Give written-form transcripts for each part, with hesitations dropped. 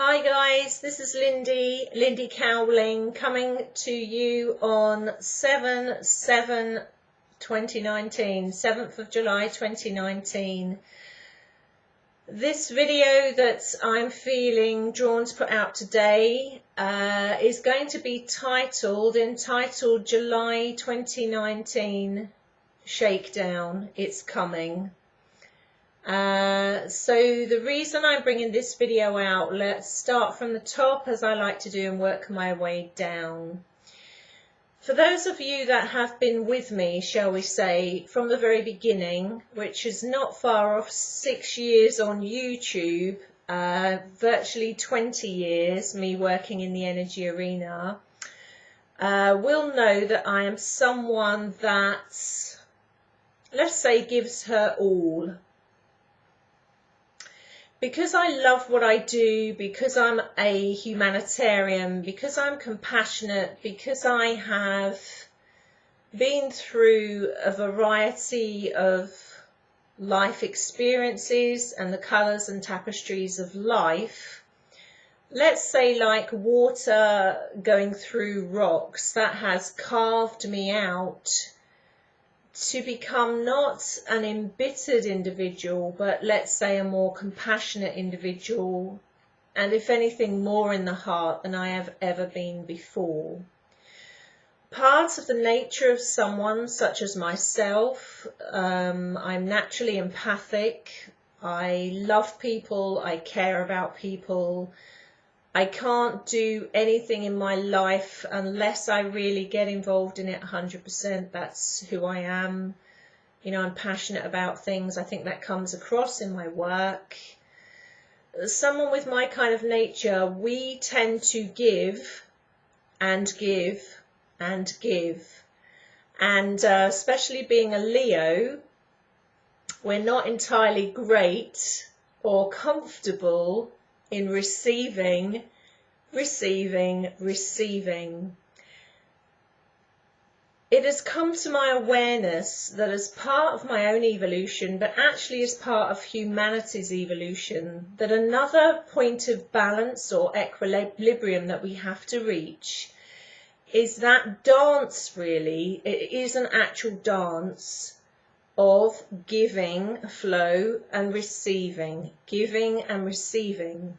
Hi guys, this is Lindy Cowling, coming to you on 7/7/2019, 7th of July 2019. This video that I'm feeling drawn to put out today is going to be entitled July 2019 Shakedown, It's Coming. So the reason I'm bringing this video out, let's start from the top as I like to do and work my way down. For those of you that have been with me, shall we say, from the very beginning, which is not far off 6 years on YouTube, virtually 20 years, me working in the energy arena, will know that I am someone that, let's say, gives her all. Because I love what I do, because I'm a humanitarian, because I'm compassionate, because I have been through a variety of life experiences and the colours and tapestries of life, let's say like water going through rocks, that has carved me out to become not an embittered individual, but let's say a more compassionate individual, and if anything more in the heart than I have ever been before. Part of the nature of someone such as myself, I'm naturally empathic, I love people, I care about people. I can't do anything in my life unless I really get involved in it 100%. That's who I am. You know, I'm passionate about things. I think that comes across in my work. Someone with my kind of nature, we tend to give and give and give. And especially being a Leo, we're not entirely great or comfortable in receiving. It has come to my awareness that as part of my own evolution, but actually as part of humanity's evolution, that another point of balance or equilibrium that we have to reach is that dance, really. It is an actual dance of giving, flow, and receiving, giving and receiving.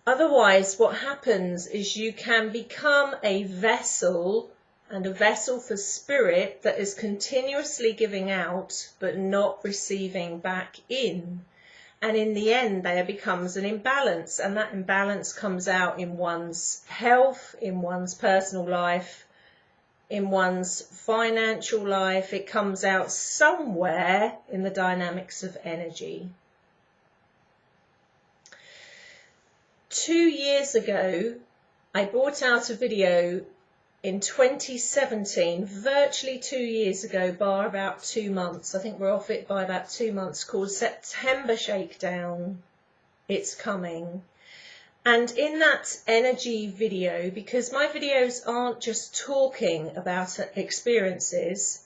Otherwise, what happens is you can become a vessel, and a vessel for spirit that is continuously giving out but not receiving back in. And in the end, there becomes an imbalance, and that imbalance comes out in one's health, in one's personal life, in one's financial life. It comes out somewhere in the dynamics of energy. 2 years ago, I brought out a video in 2017, virtually 2 years ago, bar about 2 months. I think we're off it by about 2 months, called September Shakedown, It's Coming. And in that energy video, because my videos aren't just talking about experiences,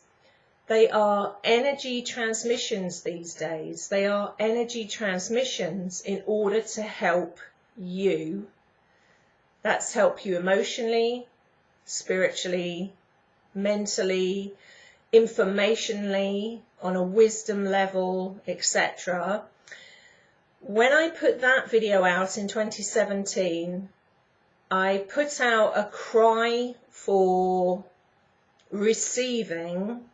they are energy transmissions these days. They are energy transmissions in order to help you. That's help you emotionally, spiritually, mentally, informationally, on a wisdom level, etc. When I put that video out in 2017, I put out a cry for receiving,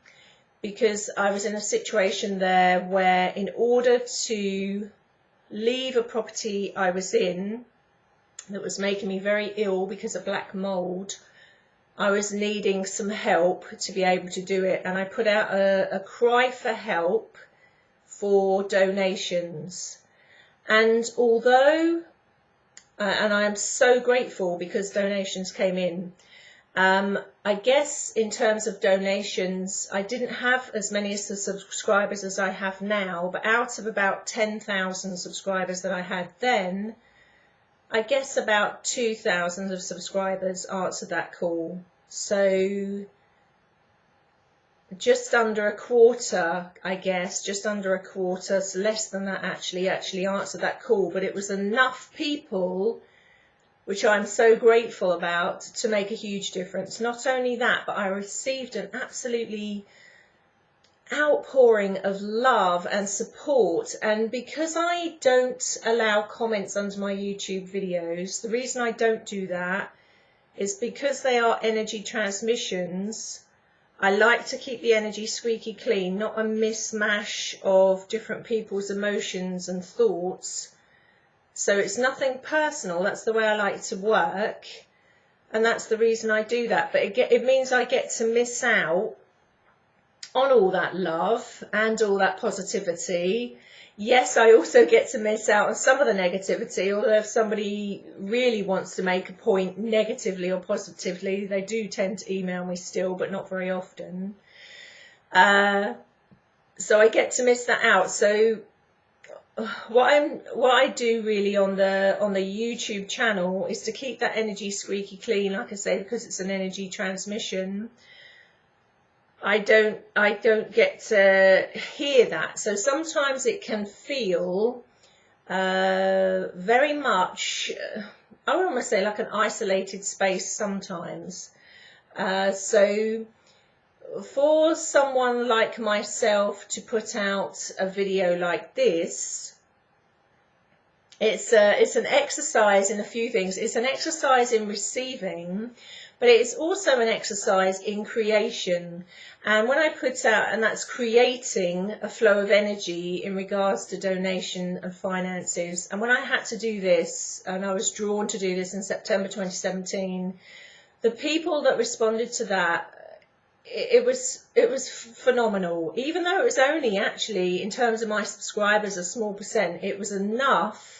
because I was in a situation there where, in order to leave a property I was in that was making me very ill because of black mold, I was needing some help to be able to do it, and I put out a cry for help for donations. And although, and I am so grateful because donations came in, I guess in terms of donations, I didn't have as many as the subscribers as I have now, but out of about 10,000 subscribers that I had then, I guess about 2,000 of subscribers answered that call. So just under a quarter, I guess, just under a quarter, so less than that actually answered that call, but it was enough people, which I'm so grateful about, to make a huge difference. Not only that, but I received an absolutely outpouring of love and support. And because I don't allow comments under my YouTube videos, the reason I don't do that is because they are energy transmissions. I like to keep the energy squeaky clean, not a mishmash of different people's emotions and thoughts. So it's nothing personal. That's the way I like to work, and that's the reason I do that. But it means I get to miss out on all that love and all that positivity. Yes, I also get to miss out on some of the negativity, although if somebody really wants to make a point negatively or positively, they do tend to email me still, but not very often. So I get to miss that out. So what I do really on the YouTube channel is to keep that energy squeaky clean, like I say, because it's an energy transmission. I don't get to hear that. So sometimes it can feel very much, I would almost say, like an isolated space sometimes. So for someone like myself to put out a video like this, it's an exercise in a few things. It's an exercise in receiving, but it's also an exercise in creation. And when I put out, and that's creating a flow of energy in regards to donation and finances. And when I had to do this, and I was drawn to do this in September 2017, the people that responded to that, it was phenomenal. Even though it was only actually, in terms of my subscribers, a small percent, it was enough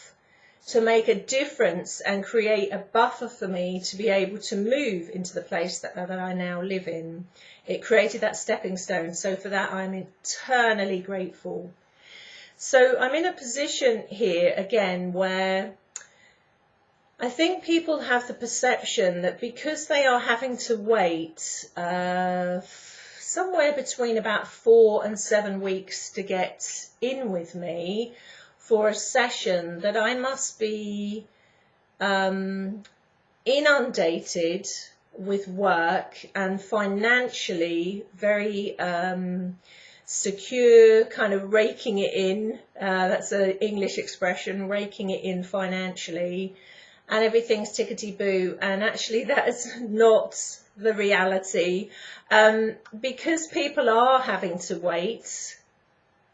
to make a difference and create a buffer for me to be able to move into the place that I now live in. It created that stepping stone. So for that, I'm eternally grateful. So I'm in a position here again where I think people have the perception that because they are having to wait somewhere between about 4 and 7 weeks to get in with me for a session, that I must be inundated with work and financially very secure, kind of raking it in. That's an English expression, raking it in financially, and everything's tickety-boo. And actually that is not the reality, because people are having to wait.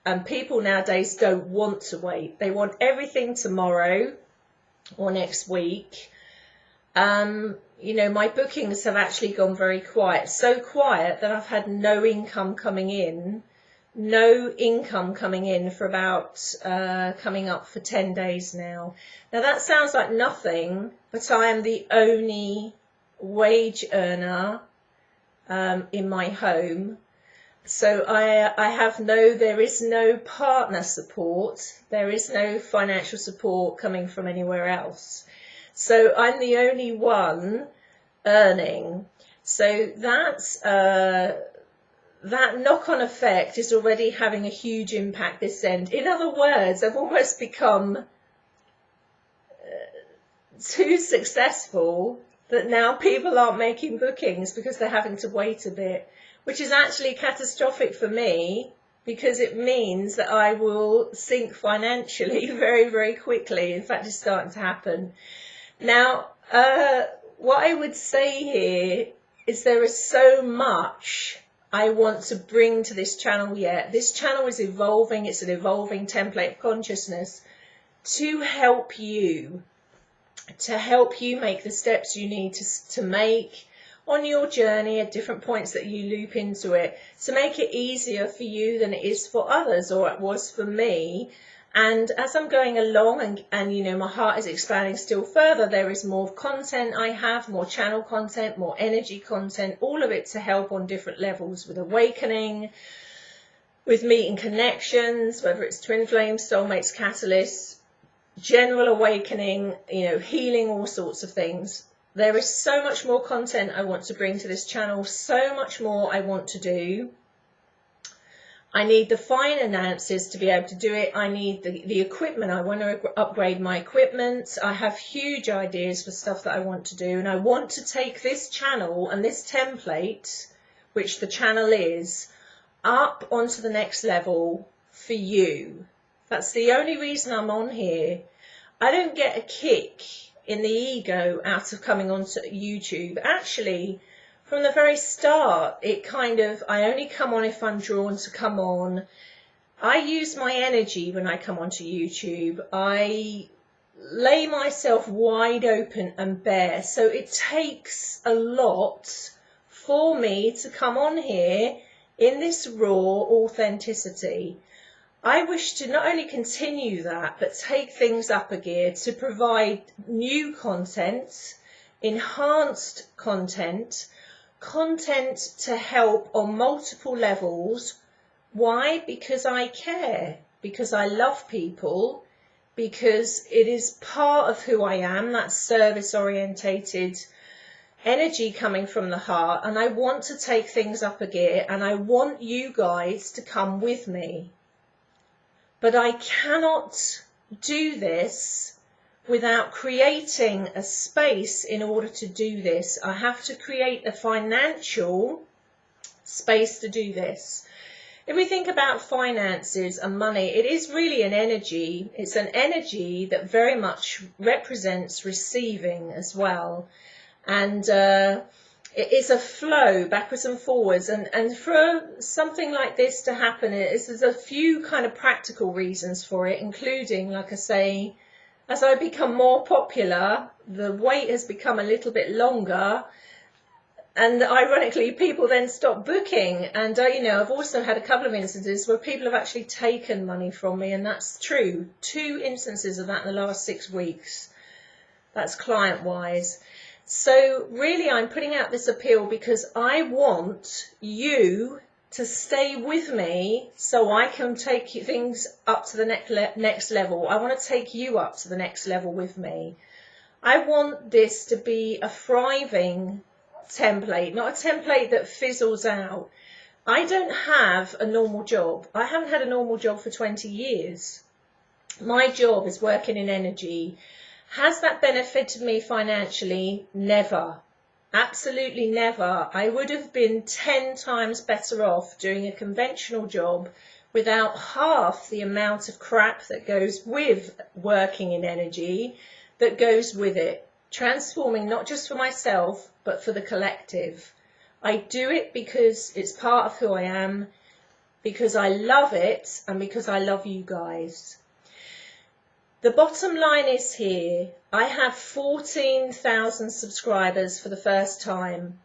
And people nowadays don't want to wait. They want everything tomorrow or next week. You know, my bookings have actually gone very quiet. So quiet that I've had no income coming in. No income coming in for about coming up for 10 days now. Now that sounds like nothing, but I am the only wage earner in my home. So there is no partner support, there is no financial support coming from anywhere else. So I'm the only one earning. So that knock-on effect is already having a huge impact this end. In other words, I've almost become too successful that now people aren't making bookings because they're having to wait a bit, which is actually catastrophic for me, because it means that I will sink financially very, very quickly. In fact, it's starting to happen. Now, what I would say here is there is so much I want to bring to this channel yet. This channel is evolving. It's an evolving template of consciousness to help you make the steps you need to make on your journey at different points that you loop into it, to make it easier for you than it is for others, or it was for me. And as I'm going along and you know, my heart is expanding still further, there is more content I have, more channel content, more energy content, all of it to help on different levels with awakening, with meeting connections, whether it's twin flames, soulmates, catalysts, general awakening, you know, healing, all sorts of things. There is so much more content I want to bring to this channel, so much more I want to do. I need the finances to be able to do it. I need the equipment. I want to upgrade my equipment. I have huge ideas for stuff that I want to do. And I want to take this channel and this template, which the channel is, up onto the next level for you. That's the only reason I'm on here. I don't get a kick in the ego out of coming onto YouTube. Actually, from the very start, I only come on if I'm drawn to come on. I use my energy when I come onto YouTube. I lay myself wide open and bare. So it takes a lot for me to come on here in this raw authenticity. I wish to not only continue that, but take things up a gear to provide new content, enhanced content, content to help on multiple levels. Why? Because I care, because I love people, because it is part of who I am, that service orientated energy coming from the heart, and I want to take things up a gear, and I want you guys to come with me. But I cannot do this without creating a space in order to do this. I have to create a financial space to do this. If we think about finances and money, it is really an energy. It's an energy that very much represents receiving as well. And it is a flow backwards and forwards. And for something like this to happen, there's a few kind of practical reasons for it, including, like I say, as I become more popular, the wait has become a little bit longer. And ironically, people then stop booking. And, I've also had a couple of instances where people have actually taken money from me. And that's true. 2 instances of that in the last 6 weeks. That's client-wise. So really, I'm putting out this appeal because I want you to stay with me so I can take things up to the next level. I want to take you up to the next level with me. I want this to be a thriving template, not a template that fizzles out. I don't have a normal job. I haven't had a normal job for 20 years. My job is working in energy. Has that benefited me financially? Never. Absolutely never. I would have been 10 times better off doing a conventional job without half the amount of crap that goes with working in energy, that goes with it. Transforming not just for myself, but for the collective. I do it because it's part of who I am, because I love it, and because I love you guys. The bottom line is here, I have 14,000 subscribers for the first time.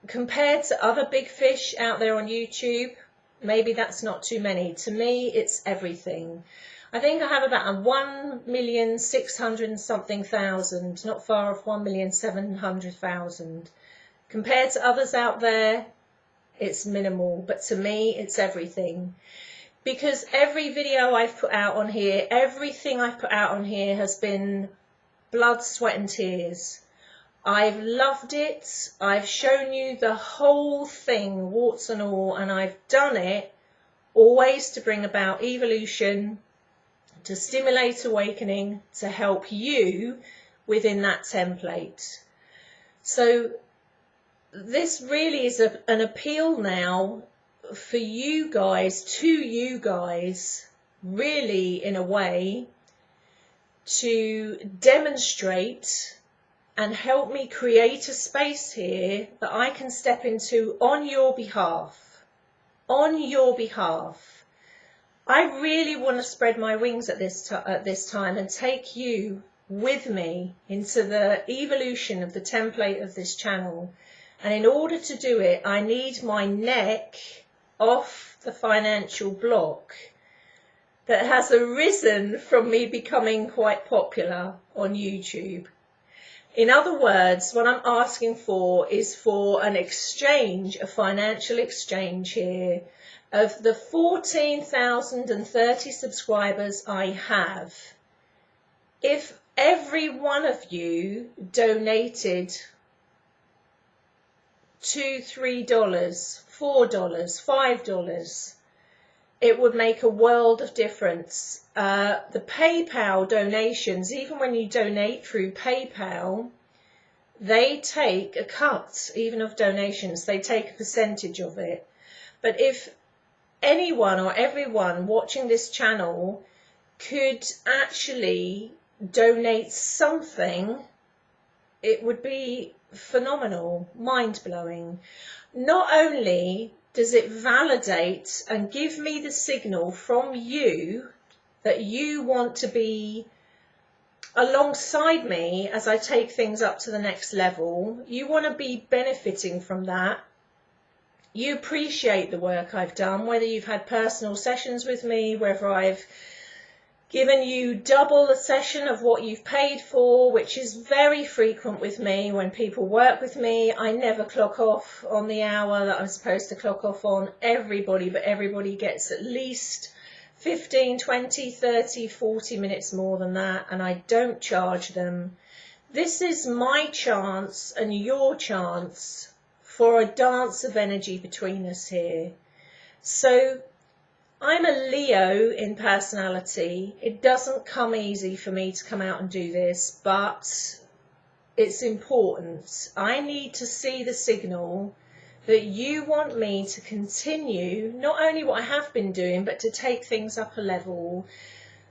Compared to other big fish out there on YouTube, maybe that's not too many. To me, it's everything. I think I have about 1,600,000 something, not far off 1,700,000. Compared to others out there, it's minimal, but to me, it's everything. Because every video I've put out on here, everything I've put out on here has been blood, sweat and tears. I've loved it. I've shown you the whole thing, warts and all, and I've done it always to bring about evolution, to stimulate awakening, to help you within that template. So this really is an appeal now for you guys, to you guys, really in a way, to demonstrate and help me create a space here that I can step into on your behalf. On your behalf. I really want to spread my wings at this time and take you with me into the evolution of the template of this channel. And in order to do it, I need my neck off the financial block that has arisen from me becoming quite popular on YouTube. In other words, what I'm asking for is for an exchange, a financial exchange here, of the 14,030 subscribers I have. If every one of you donated $2, $3, $4, $5, it would make a world of difference. The PayPal donations, even when you donate through PayPal, they take a cut, even of donations, they take a percentage of it. But if anyone or everyone watching this channel could actually donate something, it would be phenomenal, mind-blowing. Not only does it validate and give me the signal from you that you want to be alongside me as I take things up to the next level, you want to be benefiting from that. You appreciate the work I've done, whether you've had personal sessions with me, whether I've given you double the session of what you've paid for, which is very frequent with me. When people work with me, I never clock off on the hour that I'm supposed to clock off on. Everybody gets at least 15, 20, 30, 40 minutes more than that, and I don't charge them. This is my chance and your chance for a dance of energy between us here. So I'm a Leo in personality. It doesn't come easy for me to come out and do this, but it's important. I need to see the signal that you want me to continue not only what I have been doing, but to take things up a level,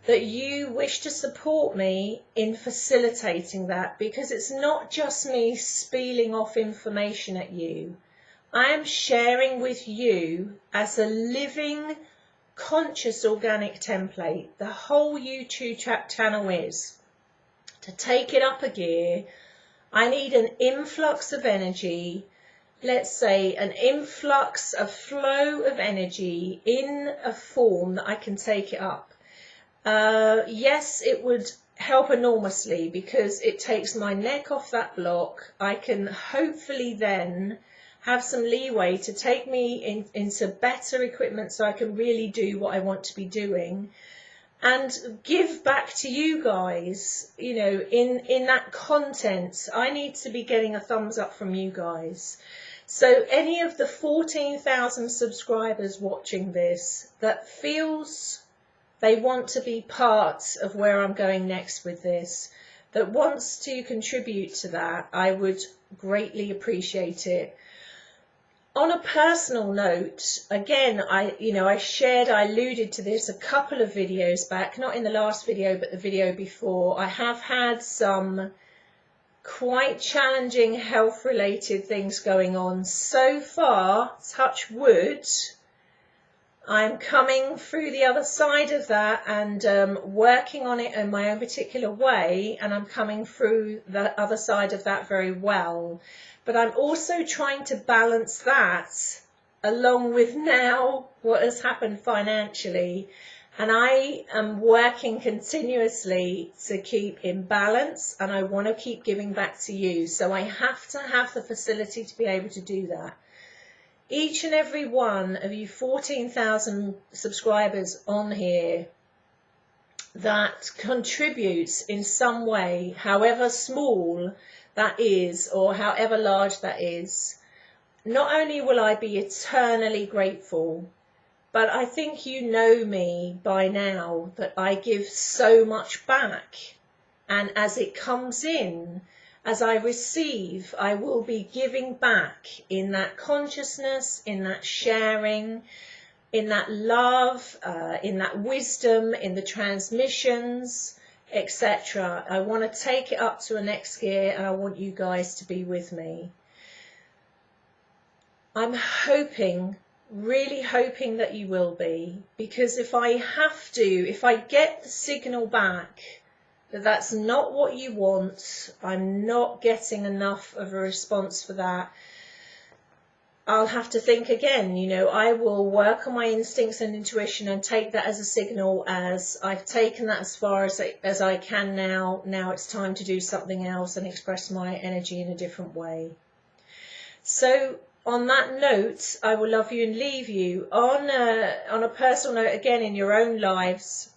that you wish to support me in facilitating that, because it's not just me spieling off information at you. I am sharing with you as a living, conscious, organic template. The whole YouTube channel is to take it up a gear. I need an influx of energy. Let's say an influx, a flow of energy in a form that I can take it up. Yes, it would help enormously because it takes my neck off that block. I can hopefully then have some leeway to take me into better equipment so I can really do what I want to be doing and give back to you guys, you know, in that content. I need to be getting a thumbs up from you guys. So any of the 14,000 subscribers watching this that feels they want to be part of where I'm going next with this, that wants to contribute to that, I would greatly appreciate it. On a personal note, again, I alluded to this a couple of videos back, not in the last video, but the video before. I have had some quite challenging health-related things going on. So far, touch wood, I'm coming through the other side of that and working on it in my own particular way, and I'm coming through the other side of that very well. But I'm also trying to balance that along with now what has happened financially. And I am working continuously to keep in balance, and I want to keep giving back to you. So I have to have the facility to be able to do that. Each and every one of you 14,000 subscribers on here that contributes in some way, however small that is or however large that is, not only will I be eternally grateful, but I think you know me by now that I give so much back, and as it comes in, as I receive, I will be giving back in that consciousness, in that sharing, in that love, in that wisdom, in the transmissions, etc. I want to take it up to a next gear, and I want you guys to be with me. I'm hoping, really hoping that you will be, because if I get the signal back that that's not what you want, I'm not getting enough of a response for that, I'll have to think again. You know, I will work on my instincts and intuition and take that as a signal, as I've taken that as far as I can now. Now it's time to do something else and express my energy in a different way. So on that note, I will love you and leave you on a personal note again in your own lives.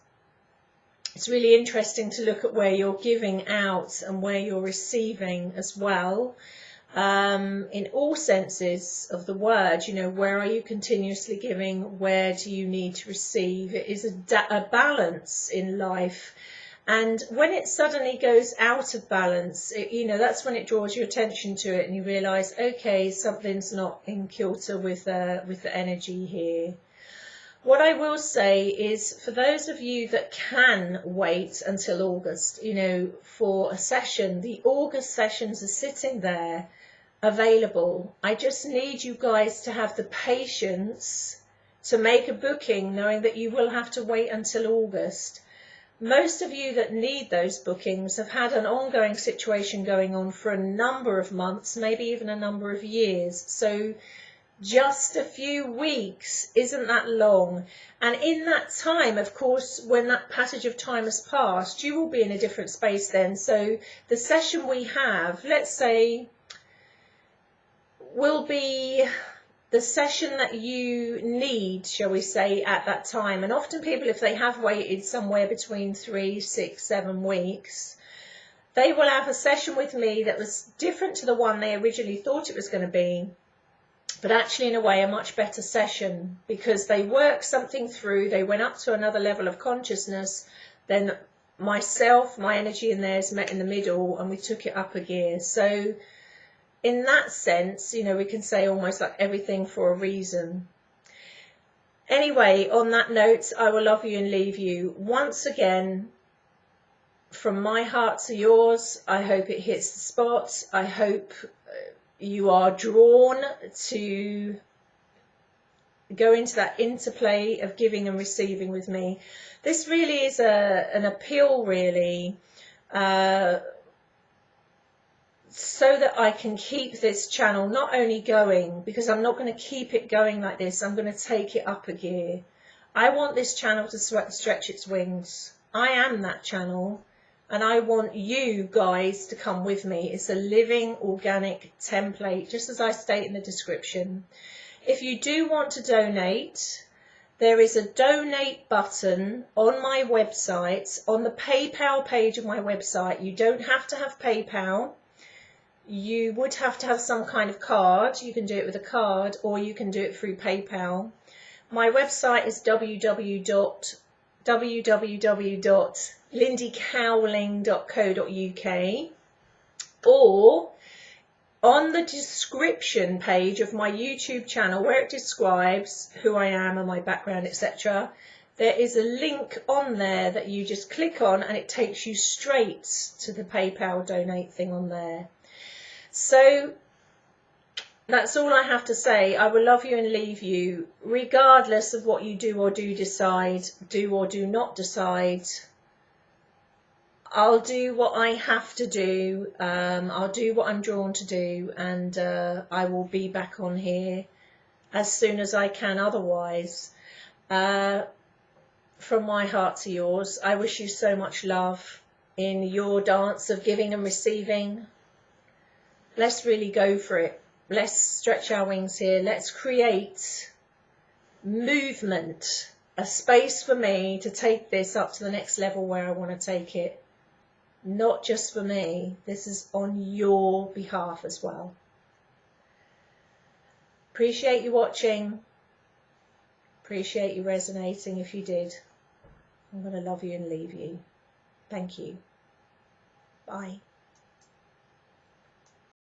It's really interesting to look at where you're giving out and where you're receiving as well. in all senses of the word. You know, where are you continuously giving? Where do you need to receive? It is a balance in life. And when it suddenly goes out of balance, you know, that's when it draws your attention to it and you realise, okay, something's not in kilter with the energy here. What I will say is, for those of you that can wait until August, you know, for a session, the August sessions are sitting there available. I just need you guys to have the patience to make a booking, knowing that you will have to wait until August. Most of you that need those bookings have had an ongoing situation going on for a number of months, maybe even a number of years. So just a few weeks isn't that long. And in that time, of course, when that passage of time has passed, you will be in a different space then. So the session we have, let's say, will be the session that you need, shall we say, at that time. And often people, if they have waited somewhere between 3, 6, 7 weeks, they will have a session with me that was different to the one they originally thought it was going to be, but actually in a way a much better session, because they worked something through, they went up to another level of consciousness, then myself, my energy and theirs met in the middle and we took it up a gear. So in that sense, you know, we can say almost like everything for a reason. Anyway, on that note, I will love you and leave you. Once again, from my heart to yours, I hope it hits the spot. I hope you are drawn to go into that interplay of giving and receiving with me. This really is an appeal, really, so that I can keep this channel not only going, because I'm not going to keep it going like this, I'm going to take it up a gear. I want this channel to stretch its wings. I am that channel, and I want you guys to come with me. It's a living, organic template, just as I state in the description. If you do want to donate, there is a donate button on my website, on the PayPal page of my website. You don't have to have PayPal. You would have to have some kind of card. You can do it with a card, or you can do it through PayPal. My website is www.lindycowling.co.uk, or on the description page of my YouTube channel, where it describes who I am and my background, etc., there is a link on there that you just click on and it takes you straight to the PayPal donate thing on there. So that's all I have to say. I will love you and leave you, regardless of what you do or do decide, do or do not decide. I'll do what I have to do. I'll do what I'm drawn to do, and I will be back on here as soon as I can otherwise. From my heart to yours, I wish you so much love in your dance of giving and receiving. Let's really go for it. Let's stretch our wings here. Let's create movement, a space for me to take this up to the next level where I want to take it. Not just for me. This is on your behalf as well. Appreciate you watching. Appreciate you resonating if you did. I'm going to love you and leave you. Thank you. Bye.